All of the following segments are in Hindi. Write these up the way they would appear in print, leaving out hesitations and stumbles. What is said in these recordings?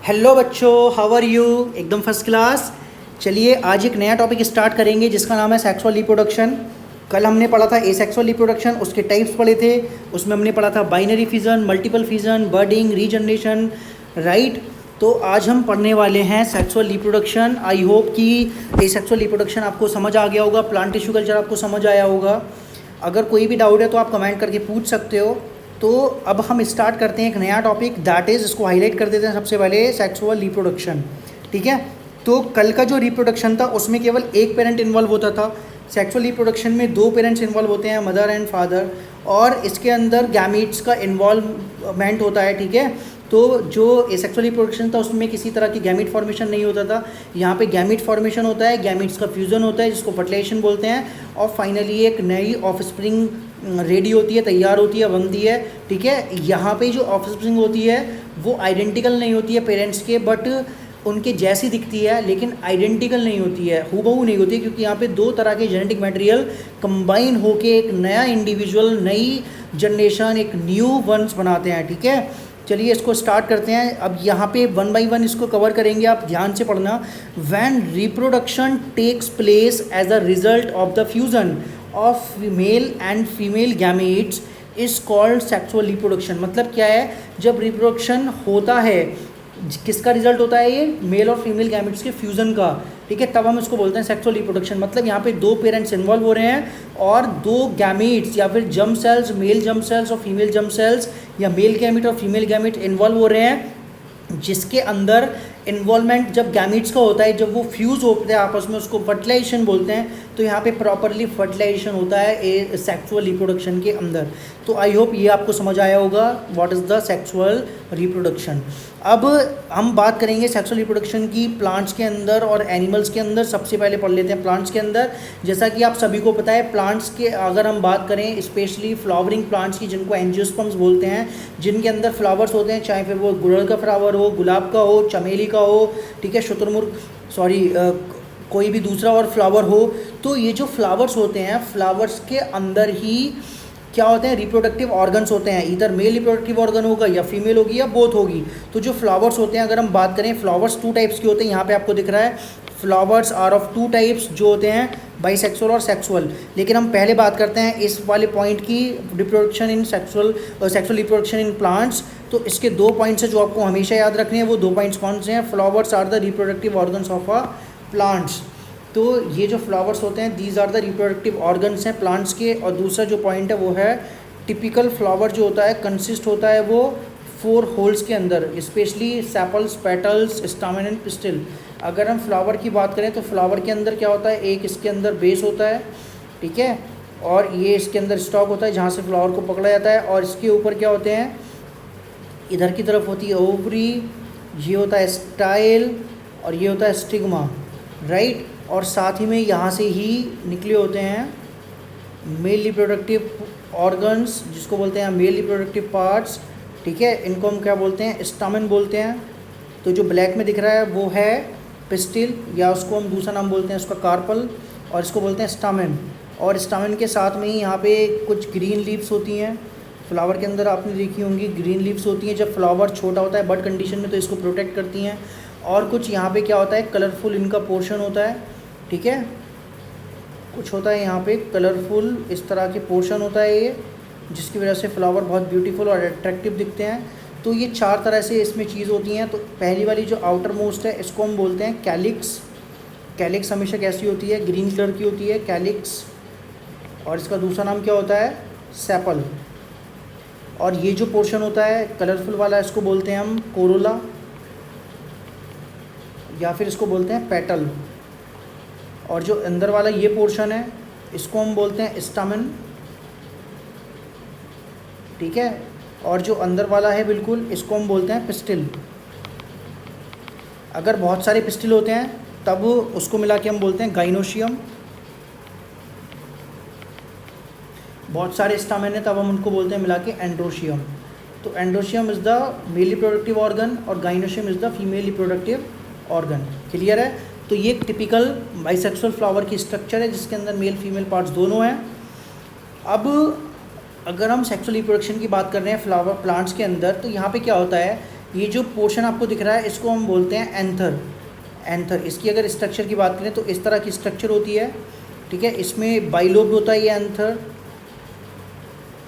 हेलो बच्चों, हाउ आर यू? एकदम फर्स्ट क्लास। चलिए आज एक नया टॉपिक स्टार्ट करेंगे जिसका नाम है सेक्सुअल रिप्रोडक्शन। कल हमने पढ़ा था एसेक्सुअल रिप्रोडक्शन, उसके टाइप्स पढ़े थे। उसमें हमने पढ़ा था binary fission, multiple fission, budding, regeneration, right. तो आज हम पढ़ने वाले हैं सेक्सुअल रिप्रोडक्शन। आई होप कि एसेक्सुअल रिप्रोडक्शन आपको समझ आ गया होगा, प्लांट टिश्यू कल्चर आपको समझ आया होगा। अगर कोई भी डाउट है तो आप कमेंट करके पूछ सकते हो। तो अब हम स्टार्ट करते हैं एक नया टॉपिक, दैट इज़, इसको हाईलाइट कर देते हैं सबसे पहले, सेक्सुअल रिप्रोडक्शन। ठीक है। तो कल का जो रिप्रोडक्शन था उसमें केवल एक पेरेंट इन्वॉल्व होता था। सेक्सुअल रिप्रोडक्शन में दो पेरेंट्स इन्वॉल्व होते हैं, मदर एंड फादर, और इसके अंदर गैमीट्स का इन्वॉल्वमेंट होता है। ठीक है। तो जो एसेक्सुअल रिप्रोडक्शन था उसमें किसी तरह की गैमीट फॉर्मेशन नहीं होता था। यहाँ पे गैमीट फॉर्मेशन होता है, गैमीट्स का फ्यूज़न होता है जिसको फर्टिलाइजेशन बोलते हैं, और फाइनली एक नई ऑफस्प्रिंग रेडी होती है, तैयार होती है, बनती है। ठीक है। यहाँ पे जो ऑफस्प्रिंग होती है वो आइडेंटिकल नहीं होती है पेरेंट्स के, बट उनके जैसी दिखती है, लेकिन आइडेंटिकल नहीं होती है, हूबहू नहीं होती है, क्योंकि यहाँ पे दो तरह के जेनेटिक मटेरियल कंबाइन होके एक नया इंडिविजुअल, नई जनरेशन, एक न्यू वंस बनाते हैं। ठीक है। चलिए इसको स्टार्ट करते हैं। अब यहाँ पे वन बाय वन इसको कवर करेंगे, आप ध्यान से पढ़ना। When reproduction takes place as a result of the fusion of male and female gametes is called sexual reproduction. मतलब क्या है, जब रिप्रोडक्शन होता है, किसका रिजल्ट होता है? ये मेल और फीमेल गैमेट्स के फ्यूज़न का। ठीक है। तब हम इसको बोलते हैं सेक्सुअल रिप्रोडक्शन। मतलब यहाँ पे दो पेरेंट्स इन्वॉल्व हो रहे हैं और दो गैमेट्स या फिर germ cells, male germ cells और फीमेल जर्म सेल्स, या मेल गैमेट और फीमेल गैमेट इन्वॉल्व हो रहे हैं, जिसके अंदर इन्वॉल्वमेंट जब गैमीट्स का होता है, जब वो फ्यूज़ होते हैं आपस में, उसको फर्टिलाइजेशन बोलते हैं। तो यहाँ पे प्रॉपरली फर्टिलाइजेशन होता है ए सेक्सुअल रिप्रोडक्शन के अंदर। तो आई होप ये आपको समझ आया होगा what is the sexual reproduction. अब हम बात करेंगे सेक्सुअल रिप्रोडक्शन की प्लांट्स के अंदर और एनिमल्स के अंदर। सबसे पहले पढ़ लेते हैं प्लांट्स के अंदर। जैसा कि आप सभी को पता है, प्लांट्स के अगर हम बात करें स्पेशली फ्लावरिंग प्लांट्स की, जिनको एंजियोस्पर्म्स बोलते हैं, जिनके अंदर फ्लावर्स होते हैं, चाहे फिर वो गुड़हल का फ्लावर हो, गुलाब का हो, चमेली का हो, ठीक है, शुतुरमुर्ग, कोई भी दूसरा और फ्लावर हो। तो ये जो फ्लावर्स होते हैं, फ्लावर्स के अंदर ही क्या होते हैं, रिप्रोडक्टिव ऑर्गन्स होते हैं। इधर मेल रिप्रोडक्टिव ऑर्गन होगा या फीमेल होगी या बोथ होगी। तो जो फ्लावर्स होते हैं, अगर हम बात करें, फ्लावर्स टू टाइप्स के होते हैं। यहाँ पे आपको दिख रहा है flowers are of two types, जो होते हैं बाइसेक्सुअल और सेक्सुअल। लेकिन हम पहले बात करते हैं इस वाले पॉइंट की, reproduction in sexual reproduction in plants. तो इसके दो पॉइंट्स हैं जो आपको हमेशा याद रखने हैं। वो दो पॉइंट्स कौन से हैं? Flowers are the reproductive organs of a plants. तो ये जो फ्लावर्स होते हैं, these are the reproductive organs हैं प्लांट्स के। और दूसरा जो पॉइंट है वो है, टिपिकल फ्लावर जो होता है कंसिस्ट होता है वो 4 होल्स के अंदर, specially sepals, petals, stamen and pistil. अगर हम फ्लावर की बात करें तो फ्लावर के अंदर क्या होता है, एक इसके अंदर बेस होता है, ठीक है, और ये इसके अंदर स्टॉक होता है जहाँ से फ्लावर को पकड़ा जाता है, और इसके ऊपर क्या होते हैं, इधर की तरफ होती है ओवरी, ये होता है स्टाइल, और ये होता है स्टिग्मा, राइट। और साथ ही में यहाँ से ही निकले होते हैं मेल रिप्रोडक्टिव ऑर्गन्स, जिसको बोलते हैं मेल रिप्रोडक्टिव पार्ट्स। ठीक है। इनको हम क्या बोलते हैं? स्टामेन बोलते हैं। तो जो ब्लैक में दिख रहा है वो है पिस्टिल, या उसको हम दूसरा नाम बोलते हैं उसका कार्पल, और इसको बोलते हैं स्टामेन। और स्टामेन के साथ में ही यहाँ पे कुछ ग्रीन लीव्स होती हैं। फ्लावर के अंदर आपने देखी होंगी ग्रीन लीव्स होती हैं जब फ्लावर छोटा होता है बड कंडीशन में, तो इसको प्रोटेक्ट करती हैं। और कुछ यहाँ पे क्या होता है, कलरफुल इनका पोर्शन होता है। ठीक है। कुछ होता है यहाँ पे कलरफुल, इस तरह के पोर्शन होता है ये, जिसकी वजह से फ्लावर बहुत ब्यूटीफुल और अट्रैक्टिव दिखते हैं। तो ये 4 तरह से इसमें चीज़ होती हैं। तो पहली वाली जो आउटर मोस्ट है, इसको हम बोलते हैं कैलिक्स। कैलिक्स हमेशा कैसी होती है? ग्रीन कलर की होती है कैलिक्स। और इसका दूसरा नाम क्या होता है? सेपल। और ये जो पोर्शन होता है कलरफुल वाला, इसको बोलते हैं हम कोरोला, या फिर इसको बोलते हैं पेटल। और जो अंदर वाला ये पोर्शन है, इसको हम बोलते हैं स्टामेन। ठीक है। और जो अंदर वाला है बिल्कुल, इसको हम बोलते हैं पिस्टिल। अगर बहुत सारे पिस्टिल होते हैं तब उसको मिला के हम बोलते हैं गाइनोशियम। बहुत सारे स्टामेन है तब हम उनको बोलते हैं मिला के एंड्रोशियम। तो androecium is the male reproductive organ और gynoecium is the female reproductive organ. Clear है? तो ये टिपिकल बाइसेक्सुअल फ्लावर की स्ट्रक्चर है जिसके अंदर मेल फीमेल पार्ट्स दोनों हैं। अब अगर हम सेक्सुअल रिप्रोडक्शन की बात कर रहे हैं फ्लावर प्लांट्स के अंदर, तो यहाँ पे क्या होता है, ये जो पोर्शन आपको दिख रहा है इसको हम बोलते हैं एंथर। एंथर, इसकी अगर स्ट्रक्चर की बात करें तो इस तरह की स्ट्रक्चर होती है, ठीक है। इसमें बाइलोब्ड होता है ये एंथर,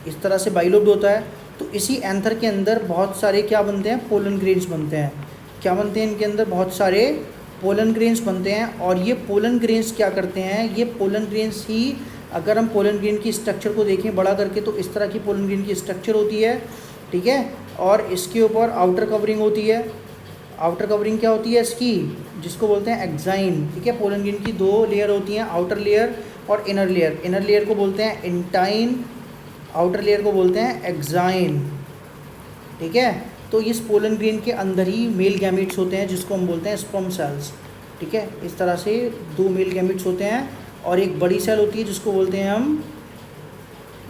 इस तरह से बाइलोब्ड होता है। तो इसी एंथर के अंदर बहुत सारे क्या बनते हैं, पोलन ग्रेन्स बनते हैं। क्या बनते हैं इनके अंदर, बहुत सारे पोलन ग्रेन्स बनते हैं। और ये पोलन ग्रेन्स क्या करते हैं, ये पोलन ग्रेन्स ही, अगर हम पोलन ग्रेन की स्ट्रक्चर को देखें बड़ा करके तो इस तरह की पोलन ग्रेन की स्ट्रक्चर होती है, ठीक है। और इसके ऊपर आउटर कवरिंग होती है। आउटर कवरिंग क्या होती है इसकी, जिसको बोलते हैं एक्साइन, ठीक है। पोलन ग्रेन की दो लेयर होती हैं, आउटर लेयर और इनर लेयर। इनर लेयर को बोलते हैं इंटाइन, आउटर लेयर को बोलते हैं एक्साइन, ठीक है। तो इस पोलन ग्रेन के अंदर ही मेल गैमेट्स होते हैं जिसको हम बोलते हैं स्पर्म सेल्स, ठीक है। इस तरह से दो मेल गैमेट्स होते हैं और एक बड़ी सेल होती है जिसको बोलते हैं हम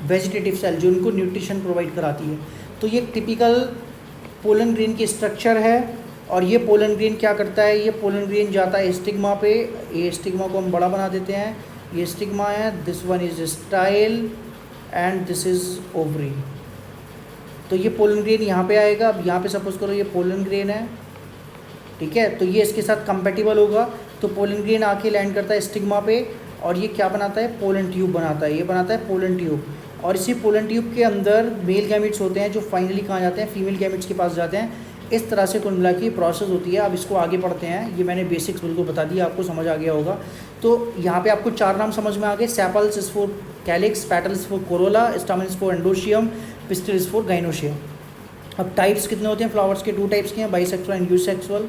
वेजिटेटिव सेल, जो उनको न्यूट्रिशन प्रोवाइड कराती है। तो ये टिपिकल पोलन ग्रेन की स्ट्रक्चर है। और ये पोलन ग्रेन क्या करता है, ये पोलन ग्रेन जाता है स्टिग्मा पे। ये स्टिग्मा को हम बड़ा बना देते हैं, ये स्टिग्मा है, this one is style and this is ovary. तो ये पोलन ग्रेन यहाँ पे आएगा। अब यहाँ पे सपोज करो ये पोलन ग्रेन है, ठीक है। तो ये इसके साथ कंपेटिबल होगा। तो पोलन ग्रेन आके लैंड करता है स्टिग्मा पे और ये क्या बनाता है, पोलन ट्यूब बनाता है। ये बनाता है पोलन ट्यूब। और इसी पोलन ट्यूब के अंदर मेल गैमेट्स होते हैं जो फाइनली कहाँ जाते हैं, फीमेल गैमेट्स के पास जाते हैं। इस तरह से कुल मिला की प्रोसेस होती है। अब इसको आगे पढ़ते हैं। ये मैंने बेसिक्स बिल्कुल बता दिया, आपको समझ आ गया होगा। तो यहाँ पे आपको चार नाम समझ में आ गए। Sepals is for calyx, petals for corolla, stamens for androecium, pistils for gynoecium. अब टाइप्स कितने होते हैं फ्लावर्स के, टू टाइप्स के हैं, बाइसेक्सुअल एंड यूसेक्सुअल।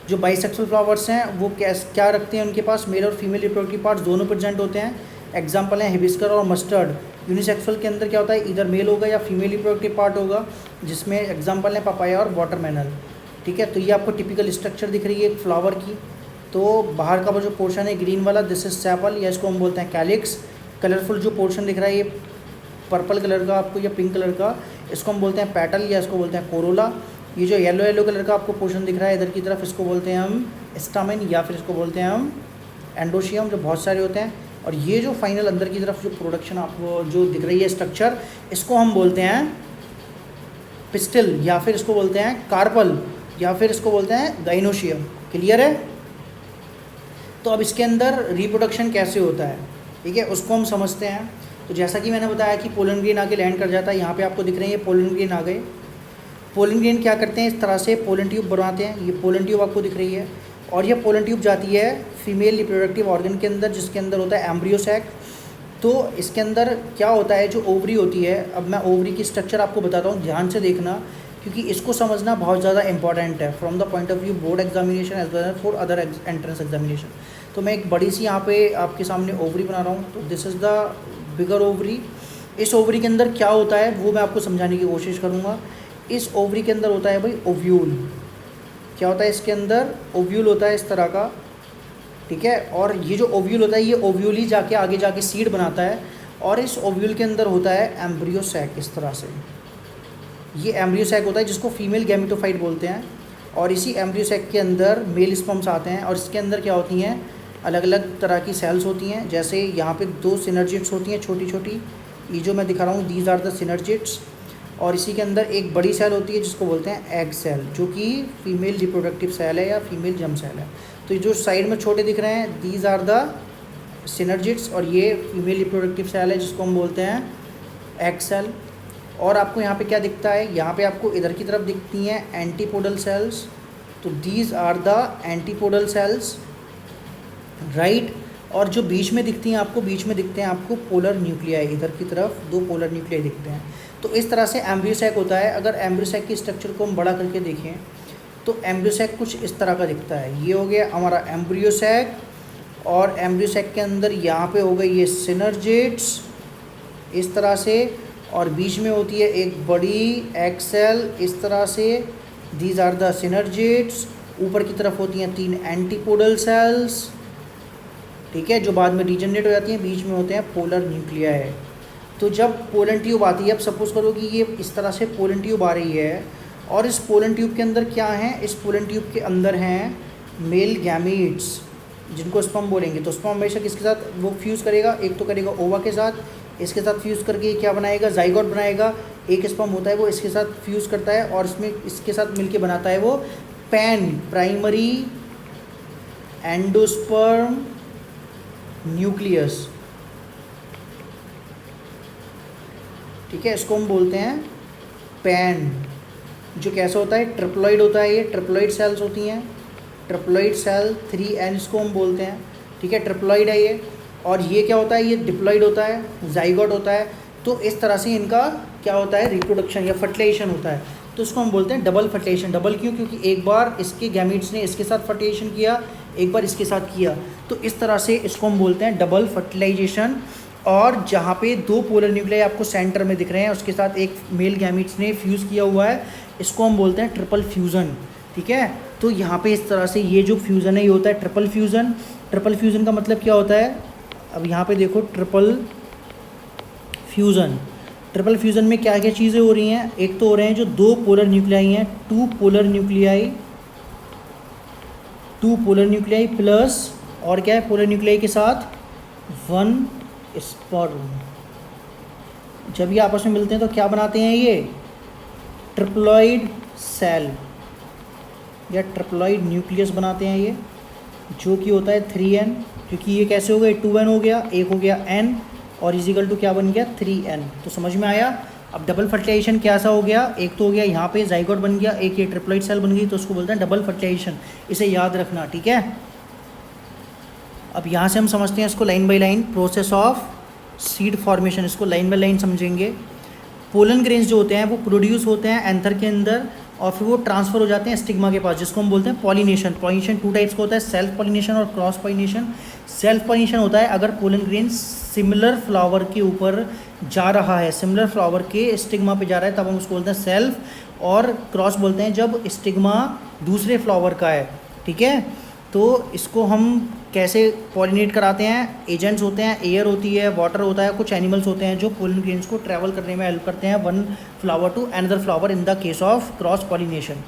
जो बाइसेक्सुअल फ्लावर्स हैं वो क्या रखते हैं, उनके पास मेल और फीमेल रिप्रोडक्टिव पार्ट्स दोनों प्रेजेंट होते हैं। एग्जाम्पल हैं हिबिस्कर और मस्टर्ड। यूनिसेक्सुअल के अंदर क्या होता है, इधर मेल होगा या फीमेल रिप्रोडक्टिव पार्ट होगा, जिसमें एग्जाम्पल हैं पपाया और वाटरमेलन, ठीक है। तो ये आपको टिपिकल स्ट्रक्चर दिख रही है एक फ्लावर की। तो बाहर का वो जो पोर्शन है ग्रीन वाला, दिस इज सेपल या इसको हम बोलते हैं कैलिक्स। कलरफुल जो पोर्शन दिख रहा है ये पर्पल कलर का आपको या पिंक कलर का, इसको हम बोलते हैं पेटल या इसको बोलते हैं कोरोला। ये जो येलो कलर का आपको पोर्शन दिख रहा है इधर की तरफ, इसको बोलते हैं हम स्टामेन या फिर इसको बोलते हैं हम एंडोशियम, जो बहुत सारे होते हैं। और ये जो फाइनल अंदर की तरफ जो प्रोडक्शन आपको जो दिख रही है स्ट्रक्चर, इसको हम बोलते हैं पिस्टिल या फिर इसको बोलते हैं कार्पल या फिर इसको बोलते हैं गाइनोशियम। क्लियर है। तो अब इसके अंदर रिप्रोडक्शन कैसे होता है, ठीक है, उसको हम समझते हैं। तो जैसा कि मैंने बताया कि पोलन ग्रेन आके लैंड कर जाता है, यहाँ पे आपको दिख रहे हैं ये पोलन ग्रेन आ गए। पोलन ग्रेन क्या करते हैं, इस तरह से पोलन ट्यूब बनाते हैं। ये पोलन ट्यूब आपको दिख रही है और ये पोलन ट्यूब जाती है फीमेल रिप्रोडक्टिव ऑर्गन के अंदर, जिसके अंदर होता है एम्ब्रियो सैक। तो इसके अंदर क्या होता है, जो ओवरी होती है, अब मैं ओवरी की स्ट्रक्चर आपको बताता हूँ, ध्यान से देखना, क्योंकि इसको समझना बहुत ज़्यादा इंपॉर्टेंट है from the point of view board examination as well as for other entrance examination. तो मैं एक बड़ी सी यहाँ पे आपके सामने ओवरी बना रहा हूँ। तो this is the bigger ovary. इस ओवरी के अंदर क्या होता है वो मैं आपको समझाने की कोशिश करूँगा। इस ओवरी के अंदर होता है भाई ओव्यूल। क्या होता है इसके अंदर, ओव्यूल होता है इस तरह का, ठीक है। और ये जो ओव्यूल होता है, ये ओव्यूल ही जाके आगे जाके सीड बनाता है। और इस ओव्यूल के अंदर होता है एम्ब्रियो सैक। इस तरह से ये एम्ब्रियो सैक होता है जिसको फीमेल गैमेटोफाइट बोलते हैं। और इसी एम्ब्रियो सैक के अंदर मेल स्पर्म्स आते हैं और इसके अंदर क्या होती हैं, अलग अलग तरह की सेल्स होती हैं। जैसे यहाँ पे दो सिनर्जिट्स होती हैं छोटी छोटी, ये जो मैं दिखा रहा हूँ दीज आर द सिनर्जिट्स। और इसी के अंदर एक बड़ी सेल होती है जिसको बोलते हैं एग सेल, जो कि फीमेल रिप्रोडक्टिव सेल है या फीमेल जर्म सेल है। तो ये जो साइड में छोटे दिख रहे हैं दीज आर द सिनर्जिट्स और ये फीमेल रिप्रोडक्टिव सेल है जिसको हम बोलते हैं एग सेल। और आपको यहाँ पे क्या दिखता है, यहाँ पे आपको इधर की तरफ दिखती हैं एंटीपोडल सेल्स। तो these are the antipodal cells, right. और जो बीच में दिखती हैं आपको, बीच में दिखते हैं आपको पोलर न्यूक्लियाई, इधर की तरफ दो पोलर न्यूक्लियाई दिखते हैं। तो इस तरह से एम्ब्रियो सैक होता है। अगर एम्ब्रियो सैक की स्ट्रक्चर को हम बड़ा करके देखें तो एम्ब्रियो सैक कुछ इस तरह का दिखता है। ये हो गया हमारा एम्ब्रियो सैक और एम्ब्रियो सैक के अंदर यहाँ पे हो गई ये सिनर्जिट्स इस तरह से, और बीच में होती है एक बड़ी एग सेल इस तरह से, दीज आर द सिनर्जिट्स। ऊपर की तरफ होती हैं तीन एंटीपोडल सेल्स, ठीक है, जो बाद में रीजनरेट हो जाती हैं। बीच में होते हैं पोलर न्यूक्लियाई। तो जब पोलन ट्यूब आती है, अब सपोज़ करो कि ये इस तरह से पोलन ट्यूब आ रही है और इस पोलन ट्यूब के अंदर क्या है, इस पोलन ट्यूब के अंदर हैं मेल गैमीट्स जिनको स्पर्म बोलेंगे। तो स्पर्म हमेशा किसके साथ वो फ्यूज़ करेगा, एक तो करेगा ओवा के साथ इसके साथ फ्यूज़ करके ये क्या बनाएगा, जाइगोट बनाएगा। एक स्पर्म होता है वो इसके साथ फ्यूज़ करता है और इसमें इसके साथ मिलके बनाता है वो पैन, प्राइमरी एंडोस्पर्म न्यूक्लियस। ठीक है, इसको हम बोलते हैं पैन, जो कैसा होता है, ट्रिप्लॉइड होता है। ये ट्रिप्लॉइड सेल्स होती हैं, ट्रिप्लॉइड सेल 3N इसको हम बोलते हैं। ठीक है, ट्रिप्लॉइड है ये। और ये क्या होता है, ये डिप्लॉइड होता है, जाइगोट होता है। तो इस तरह से इनका क्या होता है, रिप्रोडक्शन या फर्टिलाइजेशन होता है। तो इसको हम बोलते हैं डबल फर्टिलाइजेशन। डबल क्यों, क्योंकि एक बार इसके गैमीट्स ने इसके साथ फर्टिलाइजेशन किया, एक बार इसके साथ किया, तो इस तरह से इसको हम बोलते हैं डबल फर्टिलाइजेशन। और जहाँ पे दो पोलर न्यूक्लियाई आपको सेंटर में दिख रहे हैं, उसके साथ एक मेल गैमीट्स ने फ्यूज़ किया हुआ है, इसको हम बोलते हैं ट्रिपल फ्यूज़न। ठीक है, तो यहाँ पे इस तरह से ये जो फ्यूज़न है ये होता है ट्रिपल फ्यूज़न। ट्रिपल फ्यूज़न का मतलब क्या होता है, अब यहाँ पे देखो ट्रिपल फ्यूज़न। ट्रिपल फ्यूज़न में क्या क्या चीज़ें हो रही हैं, एक तो हो रहे हैं जो दो पोलर न्यूक्लियाई हैं, टू पोलर न्यूक्लियाई प्लस और क्या है, पोलर न्यूक्लियाई के साथ वन स्पर्म। जब ये आपस में मिलते हैं तो क्या बनाते हैं, ये ट्रिप्लॉइड सेल या ट्रिप्लॉइड न्यूक्लियस बनाते हैं ये, जो कि होता है 3N, क्योंकि ये कैसे हो गए, 2N हो गया, एक हो गया N और इजिकल टू क्या बन गया, 3N। तो समझ में आया। अब डबल फर्टिलाइजेशन कैसा हो गया, एक तो हो गया यहाँ पे जाइगोट बन गया, एक ये ट्रिप्लॉइड सेल बन गई, तो उसको बोलते हैं डबल फर्टिलाइजेशन। इसे याद रखना, ठीक है। अब यहाँ से हम समझते हैं इसको line by line, process of seed formation, इसको लाइन बाय लाइन समझेंगे। पोलन ग्रेन्स जो होते हैं वो प्रोड्यूस होते हैं एंथर के अंदर और फिर वो ट्रांसफ़र हो जाते हैं स्टिग्मा के पास, जिसको हम बोलते हैं पॉलिनेशन। पॉलिनेशन टू टाइप्स का होता है, सेल्फ पॉलिनेशन और क्रॉस पॉलिनेशन। सेल्फ पॉलिनेशन होता है अगर पोलन ग्रेन सिमिलर फ्लावर के ऊपर जा रहा है, सिमिलर फ्लावर के स्टिग्मा पे जा रहा है, तब हम उसको बोलते हैं सेल्फ। और क्रॉस बोलते हैं जब स्टिग्मा दूसरे फ्लावर का है। ठीक है, तो इसको हम कैसे पॉलिनेट कराते हैं, एजेंट्स होते हैं, एयर होती है, वाटर होता है, कुछ एनिमल्स होते हैं जो पोलन ग्रेन्स को ट्रैवल करने में हेल्प करते हैं one flower to another flower in the case of cross pollination.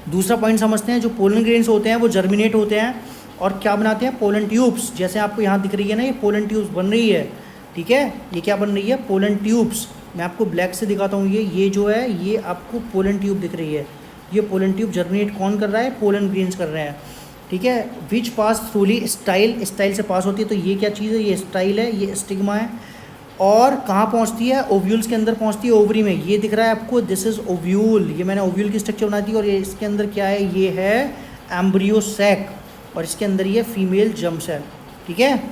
दूसरा पॉइंट समझते हैं, जो पोलन ग्रेन्स होते हैं वो जर्मिनेट होते हैं और क्या बनाते हैं, पोलन ट्यूब्स। जैसे आपको यहाँ दिख रही है ना, ये पोलन ट्यूब्स बन रही है। ठीक है, ये क्या बन रही है, पोलन ट्यूब्स। मैं आपको ब्लैक से दिखाता हूँ, ये जो है ये आपको पोलन ट्यूब दिख रही है। ये पोलन ट्यूब जर्मिनेट कौन कर रहा है, पोलन ग्रेन्स कर रहे हैं। ठीक है, विच पास थ्रूली स्टाइल, स्टाइल से पास होती है। तो ये क्या चीज़ है, ये स्टाइल है, ये स्टिग्मा है। और कहाँ पहुँचती है, ओव्यूल्स के अंदर पहुँचती है, ओवरी में। ये दिख रहा है आपको, दिस इज़ ओव्यूल। ये मैंने ओव्यूल की स्ट्रक्चर बना दी और ये इसके अंदर क्या है, ये है एम्ब्रियो सैक और इसके अंदर ये फीमेल जर्म सेल। ठीक है,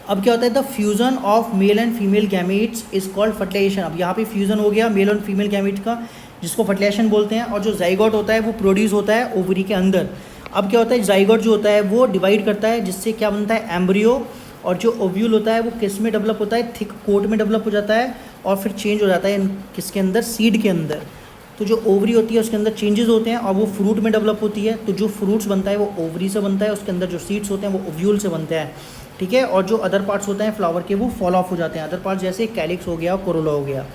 अब क्या होता है, the fusion of male and female gametes is called fertilisation. अब यहाँ पे फ्यूज़न हो गया मेल और फीमेल गैमीट्स का, जिसको फर्टिलाइजेशन बोलते हैं। और जो जाइगोट होता है वो प्रोड्यूस होता है ओवरी के अंदर। अब क्या होता है, जाइगोट जो होता है वो डिवाइड करता है, जिससे क्या बनता है, एम्ब्रियो। और जो ओव्यूल होता है वो किस में डेवलप होता है, थिक कोट में डेवलप हो जाता है और फिर चेंज हो जाता है किसके अंदर, सीड के अंदर। तो जो ओवरी होती है उसके अंदर चेंजेस होते हैं और वो फ्रूट में डेवलप होती है। तो जो फ्रूट्स बनता है वो ओवरी से बनता है, उसके अंदर जो सीड्स होते हैं वो ओव्यूल से बनते हैं। ठीक है, और जो अदर पार्ट्स होते हैं फ्लावर के वो फॉल ऑफ हो जाते हैं। अदर पार्ट्स जैसे कैलिक्स हो गया, कोरोला हो गया।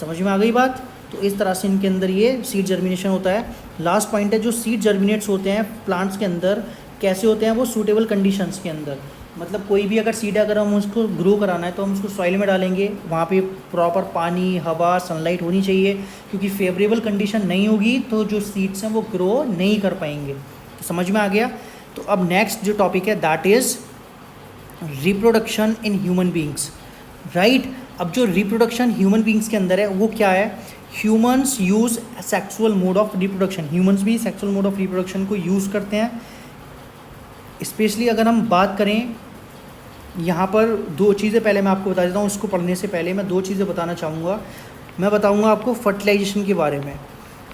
समझ में आ गई बात। तो इस तरह से इनके अंदर ये सीड जर्मिनेशन होता है। लास्ट पॉइंट है, जो सीड जर्मिनेट्स होते हैं प्लांट्स के अंदर कैसे होते हैं, वो सूटेबल कंडीशंस के अंदर। मतलब कोई भी अगर सीड अगर हम उसको ग्रो कराना है तो हम उसको सॉइल में डालेंगे, वहाँ पे प्रॉपर पानी, हवा, सनलाइट होनी चाहिए, क्योंकि फेवरेबल कंडीशन नहीं होगी तो जो सीड्स हैं वो ग्रो नहीं कर पाएंगे। तो समझ में आ गया। तो अब नेक्स्ट जो टॉपिक है that is reproduction in human beings, right. अब जो रिप्रोडक्शन ह्यूमन बींग्स के अंदर है वो क्या है, humans use sexual mode of reproduction. Humans भी सेक्सुअल मोड ऑफ रिप्रोडक्शन को यूज़ करते हैं। स्पेशली अगर हम बात करें, यहाँ पर दो चीज़ें पहले मैं आपको बता देता हूँ, उसको पढ़ने से पहले मैं दो चीज़ें बताना चाहूँगा। मैं बताऊँगा आपको फर्टिलाइजेशन के बारे में।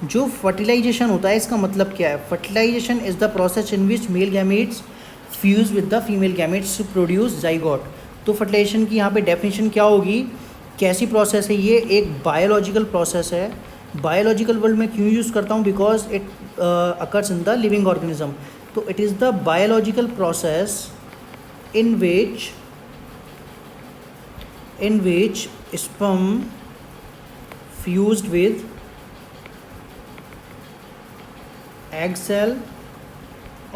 जो फर्टिलाइजेशन होता है इसका मतलब क्या है, fertilisation is the process in which male gametes fuse with the female gametes to produce zygote. तो फर्टिलाइजेशन की यहाँ पे डेफिनेशन क्या होगी, कैसी प्रोसेस है, ये एक बायोलॉजिकल प्रोसेस है। बायोलॉजिकल वर्ल्ड में क्यों यूज़ करता हूँ, because it occurs in the living organism. तो it is the biological process in which sperm fused with egg cell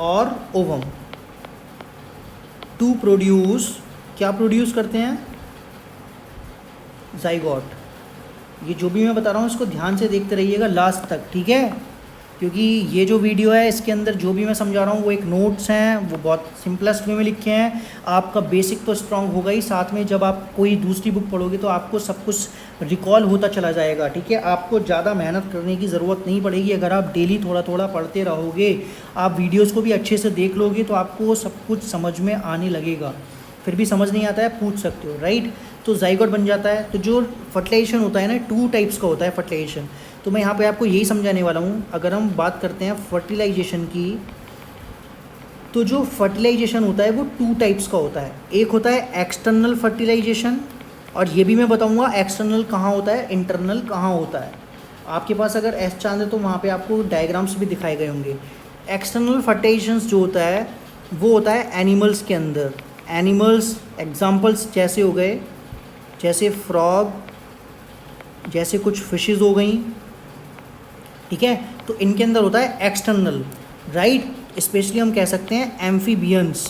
और ovum to produce, क्या प्रोड्यूस करते हैं, जाइगोट। ये जो भी मैं बता रहा हूँ इसको ध्यान से देखते रहिएगा लास्ट तक, ठीक है, क्योंकि ये जो वीडियो है इसके अंदर जो भी मैं समझा रहा हूँ वो एक नोट्स हैं, वो बहुत सिंपलेस्ट वे में लिखे हैं। आपका बेसिक तो स्ट्रांग होगा ही, साथ में जब आप कोई दूसरी बुक पढ़ोगे तो आपको सब कुछ रिकॉल होता चला जाएगा, ठीक है। आपको ज़्यादा मेहनत करने की ज़रूरत नहीं पड़ेगी अगर आप डेली थोड़ा थोड़ा पढ़ते रहोगे। आप वीडियोज़ को भी अच्छे से देख लोगे तो आपको सब कुछ समझ में आने लगेगा। फिर भी समझ नहीं आता है पूछ सकते हो, राइट। तो जाइगोट बन जाता है। तो जो फर्टिलाइजेशन होता है ना, 2 टाइप्स का होता है फर्टिलाइजेशन। तो मैं यहाँ पे आपको यही समझाने वाला हूँ। अगर हम बात करते हैं फर्टिलाइजेशन की, तो जो फर्टिलाइजेशन होता है वो 2 टाइप्स का होता है। एक होता है एक्सटर्नल फर्टिलाइजेशन, और ये भी मैं बताऊँगा एक्सटर्नल कहाँ होता है, इंटरनल कहाँ होता है। आपके पास अगर एस चांद है तो वहाँ पे आपको डायग्राम्स भी दिखाए गए होंगे। एक्सटर्नल फर्टिलाइजेशन जो होता है वो होता है एनिमल्स के अंदर। एनिमल्स एग्जाम्पल्स जैसे हो गए, जैसे फ्रॉग, जैसे कुछ फिशेस हो गई, ठीक है। तो इनके अंदर होता है एक्सटर्नल, राइट। स्पेशली हम कह सकते हैं एम्फीबियंस।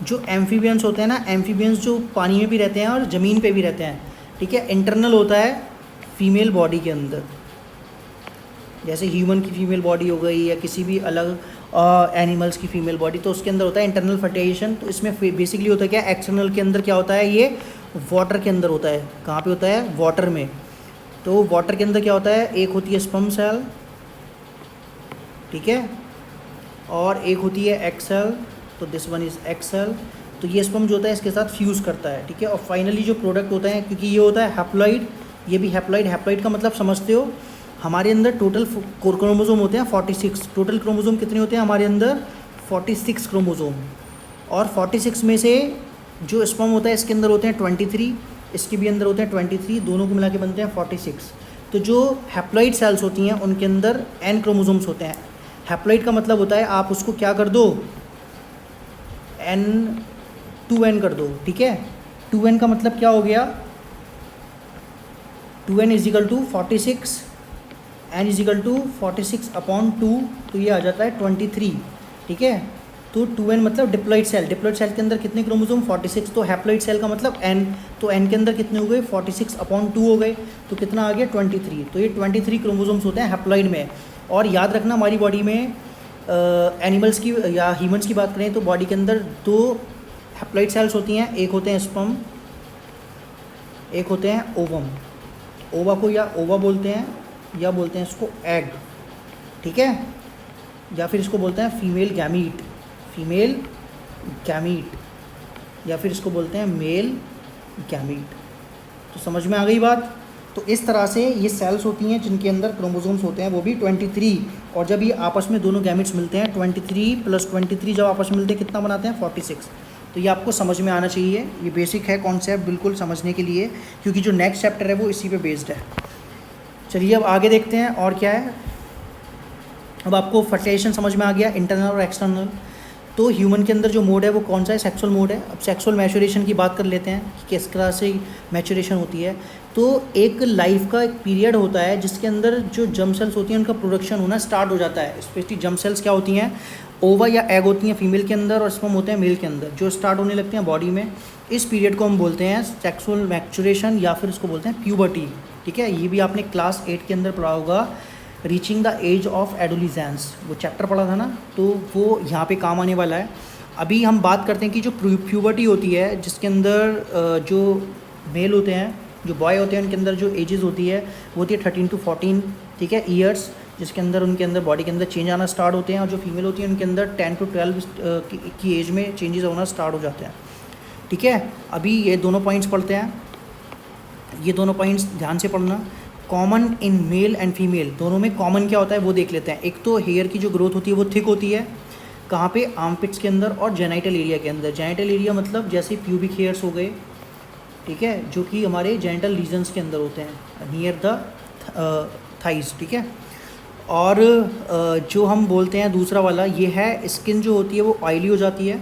जो एम्फीबियंस होते हैं ना, एम्फीबियंस जो पानी में भी रहते हैं और ज़मीन पे भी रहते हैं, ठीक है। इंटरनल होता है फीमेल बॉडी के अंदर, जैसे ह्यूमन की फीमेल बॉडी हो गई या किसी भी अलग एनिमल्स की फीमेल बॉडी, तो उसके अंदर होता है इंटरनल फर्टिलाइजेशन। तो इसमें बेसिकली होता है क्या, एक्सटर्नल के अंदर क्या होता है, ये वाटर के अंदर होता है। कहाँ पे होता है, वाटर में। तो वाटर के अंदर क्या होता है, एक होती है स्पर्म सेल, ठीक है, और एक होती है एग सेल। तो this one is egg cell. तो ये स्पर्म जो होता है इसके साथ फ्यूज़ करता है, ठीक है। और फाइनली जो प्रोडक्ट होता है, क्योंकि ये होता है हैप्लॉइड, ये भी हैप्लॉइड। हैप्लॉइड का मतलब समझते हो, हमारे अंदर टोटल क्रोमोसोम होते हैं 46। टोटल क्रोमोसोम कितने होते हैं हमारे अंदर, 46 क्रोमोसोम। और 46 में से जो स्पर्म होता है इसके अंदर होते हैं 23, इसके भी अंदर होते हैं 23, दोनों को मिला के बनते हैं 46। तो जो हैप्लॉइड सेल्स होती हैं उनके अंदर n क्रोमोसोम्स होते हैं। हैप्लॉइड का मतलब होता है आप उसको क्या कर दो, n 2n कर दो, ठीक है। 2n का मतलब क्या हो गया, 2n is equal to 46, n is equal to 46/2, तो ये आ जाता है 23, ठीक है। तो 2n मतलब डिप्लॉइड सेल। डिप्लॉइड सेल के अंदर कितने क्रोमोसोम, 46। तो हैप्लॉइड सेल का मतलब n, तो n के अंदर कितने हो गए, 46/2 हो गए, तो कितना आ गया 23। तो ये 23 क्रोमोसोम्स होते हैं हैप्लॉइड में। और याद रखना हमारी बॉडी में एनिमल्स की या ह्यूमंस की बात करें तो बॉडी के अंदर 2 हैप्लॉइड सेल्स होती हैं, एक होते हैं स्पर्म, एक होते हैं ओवम। ओवा को या ओवा बोलते हैं या बोलते हैं इसको एग, ठीक है, या फिर इसको बोलते हैं फीमेल गैमीट, फीमेल गैमीट, या फिर इसको बोलते हैं मेल गैमीट। तो समझ में आ गई बात। तो इस तरह से ये सेल्स होती हैं जिनके अंदर क्रोमोसोम्स होते हैं, वो भी 23। और जब ये आपस में दोनों गैमीट्स मिलते हैं, 23 + 23 जब आपस में मिलते हैं कितना बनाते हैं, 46। तो ये आपको समझ में आना चाहिए। ये बेसिक है कॉन्सेप्ट बिल्कुल समझने के लिए, क्योंकि जो नेक्स्ट चैप्टर है वो इसी पे बेस्ड है। चलिए अब आगे देखते हैं और क्या है। अब आपको फर्टिलाइजेशन समझ में आ गया, इंटरनल और एक्सटर्नल। तो ह्यूमन के अंदर जो मोड है वो कौन सा है, सेक्सुअल मोड है। अब सेक्सुअल मैच्योरेशन की बात कर लेते हैं कि किस तरह से मैच्योरेशन होती है। तो एक लाइफ का एक पीरियड होता है जिसके अंदर जो जर्म सेल्स होती हैं उनका प्रोडक्शन होना स्टार्ट हो जाता है। स्पेशली जर्म सेल्स क्या होती हैं, ओवा या एग होती हैं फीमेल के अंदर, और स्पर्म होते हैं मेल के अंदर, जो स्टार्ट होने लगते हैं बॉडी में। इस पीरियड को हम बोलते हैं सेक्सुअल मैच्योरेशन, या फिर इसको बोलते हैं प्यूबर्टी, ठीक है। ये भी आपने क्लास 8 के अंदर पढ़ा होगा, रीचिंग द एज ऑफ एडोलिजेंस, वो चैप्टर पढ़ा था ना, तो वो यहाँ पे काम आने वाला है। अभी हम बात करते हैं कि जो प्यूबर्टी होती है जिसके अंदर जो मेल होते हैं, जो बॉय होते हैं, उनके अंदर जो एजेस होती है वो होती है 13 to 14, ठीक है, ईयर्स, जिसके अंदर उनके अंदर बॉडी के अंदर चेंज आना स्टार्ट होते हैं। और जो फीमेल होती है उनके अंदर 10 to 12 की एज में चेंजेस होना स्टार्ट हो जाते हैं, ठीक है। अभी ये दोनों पॉइंट्स पढ़ते हैं, ये दोनों पॉइंट्स ध्यान से पढ़ना। Common in male and female, दोनों में कॉमन क्या होता है वो देख लेते हैं। एक तो हेयर की जो ग्रोथ होती है वो थिक होती है, कहाँ पे, आर्मपिट्स के अंदर और जेनाइटल एरिया के अंदर। जेनाइटल एरिया मतलब जैसे प्यूबिक हेयर्स हो गए, ठीक है, जो कि हमारे जेनिटल रीजन्स के अंदर होते हैं, नियर द थाइज, ठीक है। और जो हम बोलते हैं दूसरा वाला ये है, स्किन जो होती है वो ऑयली हो जाती है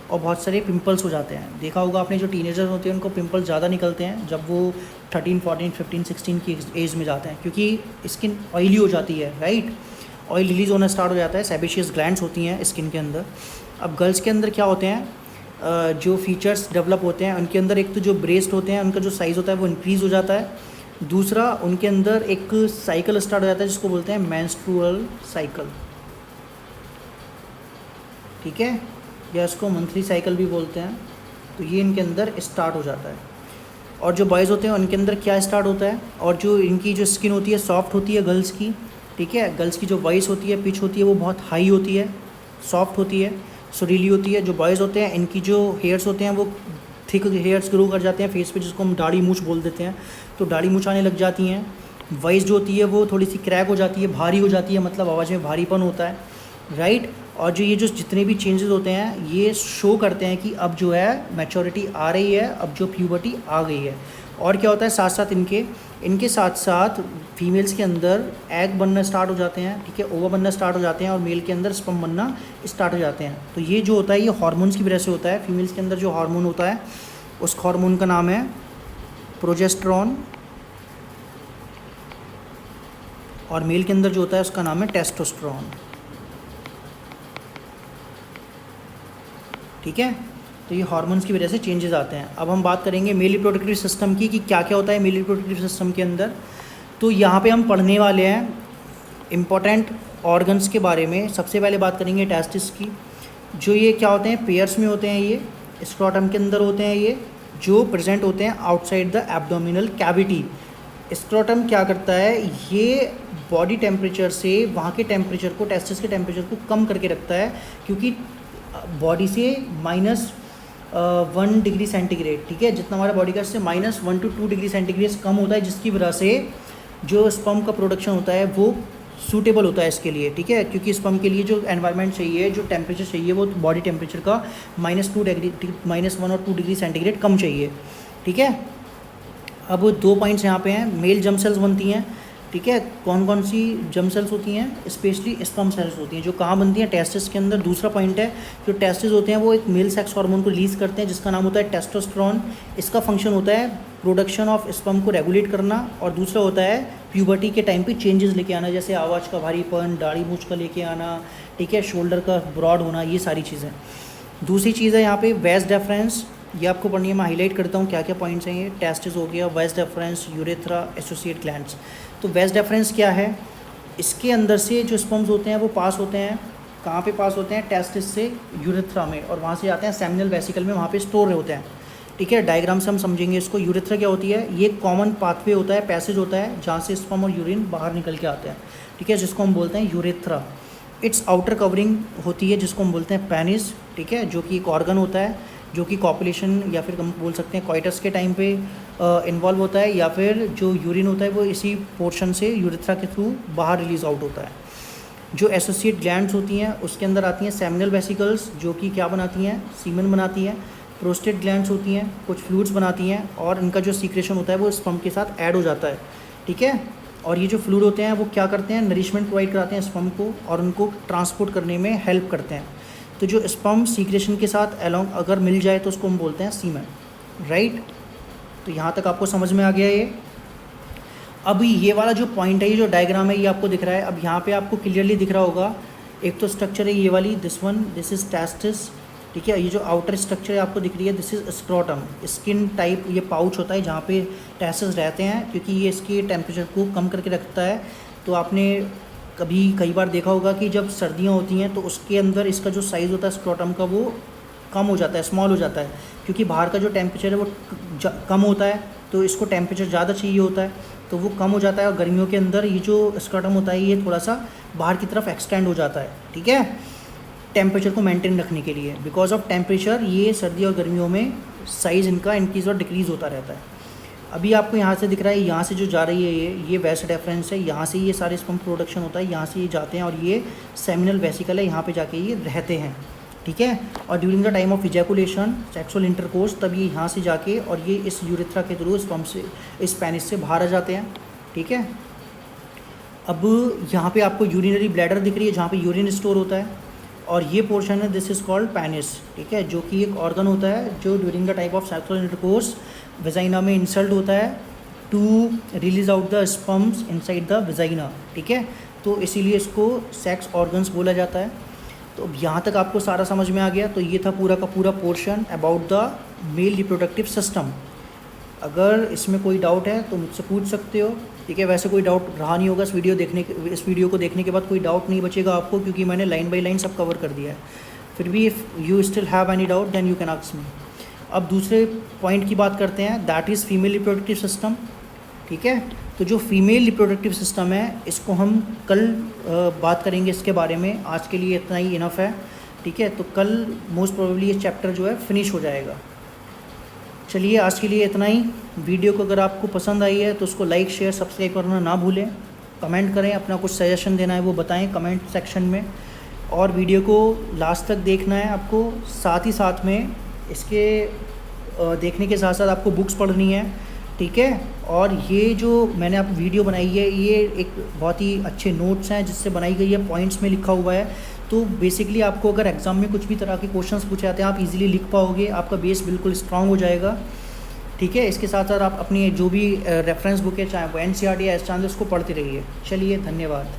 और बहुत सारे पिंपल्स हो जाते हैं। देखा होगा आपने, जो टीनेजर्स होते हैं उनको पिंपल्स ज़्यादा निकलते हैं जब वो 13, 14, 15, 16 की एज में जाते हैं, क्योंकि स्किन ऑयली हो जाती है, राइट। ऑयल रिलीज़ होना स्टार्ट हो जाता है, सेबेशियस ग्लैंड्स होती हैं स्किन के अंदर। अब गर्ल्स के अंदर क्या होते हैं, जो फीचर्स डेवलप होते हैं उनके अंदर एक तो जो ब्रेस्ट होते हैं उनका जो साइज़ होता है वो इंक्रीज़ हो जाता है। दूसरा उनके अंदर एक साइकिल स्टार्ट हो जाता है जिसको बोलते हैं मेंस्ट्रुअल साइकिल, ठीक है, या इसको मंथली साइकिल भी बोलते हैं। तो ये इनके अंदर स्टार्ट हो जाता है। और जो बॉयज़ होते हैं उनके अंदर क्या स्टार्ट होता है, और जो इनकी जो स्किन होती है सॉफ्ट होती है गर्ल्स की, ठीक है। गर्ल्स की जो वॉइस होती है, पिच होती है, वो बहुत हाई होती है, सॉफ्ट होती है, सुरीली होती है। जो बॉयज़ होते हैं इनकी जो हेयर्स होते हैं वो थिक हेयर्स ग्रो कर जाते हैं फेस पे, जिसको हम दाढ़ी मूछ बोल देते हैं। तो दाढ़ी मूछ आने लग जाती हैं। वॉइस जो होती है वो थोड़ी सी क्रैक हो जाती है, भारी हो जाती है, मतलब आवाज़ में भारीपन होता है, राइट। और जो ये जो जितने भी चेंजेस होते हैं ये शो करते हैं कि अब जो है मैच्योरिटी आ रही है, अब जो प्यूबर्टी आ गई है। और क्या होता है साथ साथ इनके साथ साथ फीमेल्स के अंदर एग बनना स्टार्ट हो जाते हैं, ठीक है, ओवा बनना स्टार्ट हो जाते हैं, और मेल के अंदर स्पर्म बनना स्टार्ट हो जाते हैं। तो ये जो होता है ये हार्मोन्स की वजह से होता है। फीमेल्स के अंदर जो हार्मोन होता है उस हार्मोन का नाम है प्रोजेस्टेरॉन, और मेल के अंदर जो होता है उसका नाम है टेस्टोस्टेरोन, ठीक है। तो ये हार्मोन्स की वजह से चेंजेस आते हैं। अब हम बात करेंगे मेल रिप्रोडक्टिव सिस्टम की कि क्या क्या होता है मेल रिप्रोडक्टिव सिस्टम के अंदर। तो यहाँ पे हम पढ़ने वाले हैं इम्पॉर्टेंट ऑर्गन्स के बारे में। सबसे पहले बात करेंगे टेस्टिस की। जो ये क्या होते हैं, पेयर्स में होते हैं, ये स्क्रोटम के अंदर होते हैं, ये जो प्रेजेंट होते हैं outside the abdominal cavity. Scrotum क्या करता है, ये बॉडी टेम्परेचर से वहाँ के टेम्परेचर को, टेस्टिस के टेम्परेचर को कम करके रखता है, क्योंकि बॉडी से -1 डिग्री सेंटीग्रेड, ठीक है, जितना हमारा बॉडी का इससे -1 to 2 डिग्री सेंटीग्रेड कम होता है, जिसकी वजह से जो स्पर्म का प्रोडक्शन होता है वो सूटेबल होता है इसके लिए, ठीक है। क्योंकि स्पर्म के लिए जो एनवायरनमेंट चाहिए, जो टेम्परेचर चाहिए, वो बॉडी टेम्परेचर का -1 और 2 डिग्री सेंटीग्रेड कम चाहिए, ठीक है। अब 2 पॉइंट्स यहाँ पे हैं। मेल जर्म सेल्स बनती हैं, ठीक है। कौन कौन सी जर्म सेल्स होती हैं, स्पेशली स्पर्म सेल्स होती हैं, जो कहाँ बनती हैं, टेस्टिस के अंदर। दूसरा पॉइंट है जो टेस्टिस होते हैं वो एक मेल सेक्स हार्मोन को रिलीज़ करते हैं जिसका नाम होता है टेस्टोस्टेरोन। इसका फंक्शन होता है प्रोडक्शन ऑफ स्पर्म को रेगुलेट करना, और दूसरा होता है प्यूबर्टी के टाइम पे चेंजेस लेके आना, जैसे आवाज़ का भारीपन, दाढ़ी मूछ का लेके आना, ठीक है, शोल्डर का ब्रॉड होना, ये सारी चीज़ें। दूसरी चीज़ है यहाँ पे वेस डेफरेंस, ये आपको पढ़नी है, मैं हाईलाइट करता हूँ क्या क्या पॉइंट्स हैं। ये टेस्टिस हो गया, वेस डेफरेंस, यूरेथ्रा, एसोसिएट ग्लैंड्स। तो वेस डेफरेंस क्या है, इसके अंदर से जो स्पर्म्स होते हैं वो पास होते हैं, कहाँ पे पास होते हैं, टेस्टिस से यूरेथ्रा में, और वहाँ से जाते हैं सेमिनल वेसिकल में, वहाँ पे स्टोर होते हैं, ठीक है। डायग्राम से हम समझेंगे इसको। यूरेथ्रा क्या होती है, ये कॉमन पाथवे होता है, पैसेज होता है जहाँ से स्पर्म और यूरिन बाहर निकल के आते हैं, ठीक है, जिसको हम बोलते हैं यूरेथ्रा। इट्स आउटर कवरिंग होती है जिसको हम बोलते हैं पेनिस, ठीक है, जो कि एक ऑर्गन होता है जो कि कॉपुलेशन या फिर हम बोल सकते हैं कॉइटस के टाइम पे इन्वॉल्व होता है, या फिर जो यूरिन होता है वो इसी पोर्शन से यूरेथ्रा के थ्रू बाहर रिलीज आउट होता है। जो एसोसिएट ग्लैंड्स होती हैं उसके अंदर आती हैं सेमिनल वेसिकल्स, जो कि क्या बनाती हैं, सीमेन बनाती हैं। प्रोस्टेट ग्लैंड्स होती हैं, कुछ फ्लूइड्स बनाती हैं, और इनका जो सीक्रेशन होता है वो स्पर्म के साथ ऐड हो जाता है, ठीक है। और ये जो फ्लूइड होते हैं वो क्या करते हैं, नरिशमेंट प्रोवाइड कराते हैं स्पर्म को, और उनको ट्रांसपोर्ट करने में हेल्प करते हैं। तो जो स्पर्म सीक्रेशन के साथ अलोंग अगर मिल जाए तो उसको हम बोलते हैं सीमेन, राइट। तो यहाँ तक आपको समझ में आ गया ये। अब ये वाला जो पॉइंट है, ये जो डायग्राम है, ये आपको दिख रहा है। अब यहाँ पे आपको क्लियरली दिख रहा होगा, एक तो स्ट्रक्चर है ये वाली, this one, this is testis, ठीक है। ये जो आउटर स्ट्रक्चर है आपको दिख रही है, this is scrotum, skin type ये पाउच होता है जहाँ पे टेस्टिस रहते हैं, क्योंकि ये इसके टेम्परेचर को कम करके रखता है। तो आपने कई बार देखा होगा कि जब सर्दियाँ होती हैं तो उसके अंदर इसका जो साइज़ होता है स्क्रोटम का वो कम हो जाता है, स्मॉल हो जाता है, क्योंकि बाहर का जो टेम्परेचर है वो कम होता है, तो इसको टेम्परेचर ज़्यादा चाहिए होता है, तो वो कम हो जाता है। और गर्मियों के अंदर ये जो स्क्रोटम होता है ये थोड़ा सा बाहर की तरफ एक्सटेंड हो जाता है, ठीक है, टेम्परेचर को मेंटेन रखने के लिए। बिकॉज ऑफ टेम्परेचर ये सर्दी और गर्मियों में साइज़ इनका इंक्रीज़ और डिक्रीज़ होता रहता है। अभी आपको यहाँ से दिख रहा है, यहाँ से जो जा रही है ये वेस्ट डेफरेंस है, यहाँ से ये सारे स्पर्म प्रोडक्शन होता है, यहाँ से ये जाते हैं, और ये सेमिनल वेसिकल है, यहाँ पे जाके ये रहते हैं, ठीक है। और during the time of ejaculation, sexual intercourse, तब ये यहाँ से जाके और ये इस यूरेथ्रा के थ्रू स्पर्म से, इस पेनिस से बाहर आ जाते हैं, ठीक है। अब यहाँ पे आपको यूरिनरी ब्लैडर दिख रही है जहाँ पे यूरिन स्टोर होता है, और ये पोर्शन है, दिस इज़ कॉल्ड पेनिस, ठीक है, जो कि एक ऑर्गन होता है जो during the type of sexual intercourse vagina में इंसल्ट होता है to release out the sperms inside the vagina, ठीक है। तो इसीलिए इसको सेक्स ऑर्गन्स बोला जाता है। तो अब यहाँ तक आपको सारा समझ में आ गया। तो ये था पूरा का पूरा portion about the male reproductive system. अगर इसमें कोई डाउट है तो मुझसे पूछ सकते हो, ठीक है। वैसे कोई डाउट रहा नहीं होगा, इस वीडियो को देखने के बाद कोई डाउट नहीं बचेगा आपको, क्योंकि मैंने लाइन बाय लाइन सब कवर कर दिया है। फिर भी if you still have any doubt then you can ask me. अब दूसरे पॉइंट की बात करते हैं, that is female reproductive system, ठीक है। तो जो फीमेल रिप्रोडक्टिव सिस्टम है इसको हम कल बात करेंगे इसके बारे में। आज के लिए इतना ही इनफ है, ठीक है। तो कल मोस्ट प्रोबेबली ये चैप्टर जो है फिनिश हो जाएगा। चलिए आज के लिए इतना ही। वीडियो को अगर आपको पसंद आई है तो उसको लाइक शेयर सब्सक्राइब करना ना भूलें। कमेंट करें, अपना कुछ सजेशन देना है वो बताएं कमेंट सेक्शन में। और वीडियो को लास्ट तक देखना है आपको। साथ ही साथ में इसके देखने के साथ साथ आपको बुक्स पढ़नी है, ठीक है। और ये जो मैंने आप वीडियो बनाई है ये एक बहुत ही अच्छे नोट्स हैं जिससे बनाई गई है, पॉइंट्स में लिखा हुआ है। तो बेसिकली आपको अगर एग्ज़ाम में कुछ भी तरह के क्वेश्चंस पूछे जाते हैं आप इजीली लिख पाओगे, आपका बेस बिल्कुल स्ट्रांग हो जाएगा, ठीक है। इसके साथ साथ आप अपनी जो भी रेफरेंस बुक है, चाहे वो NCERT या एस चांस, उसको पढ़ते रहिए। चलिए धन्यवाद।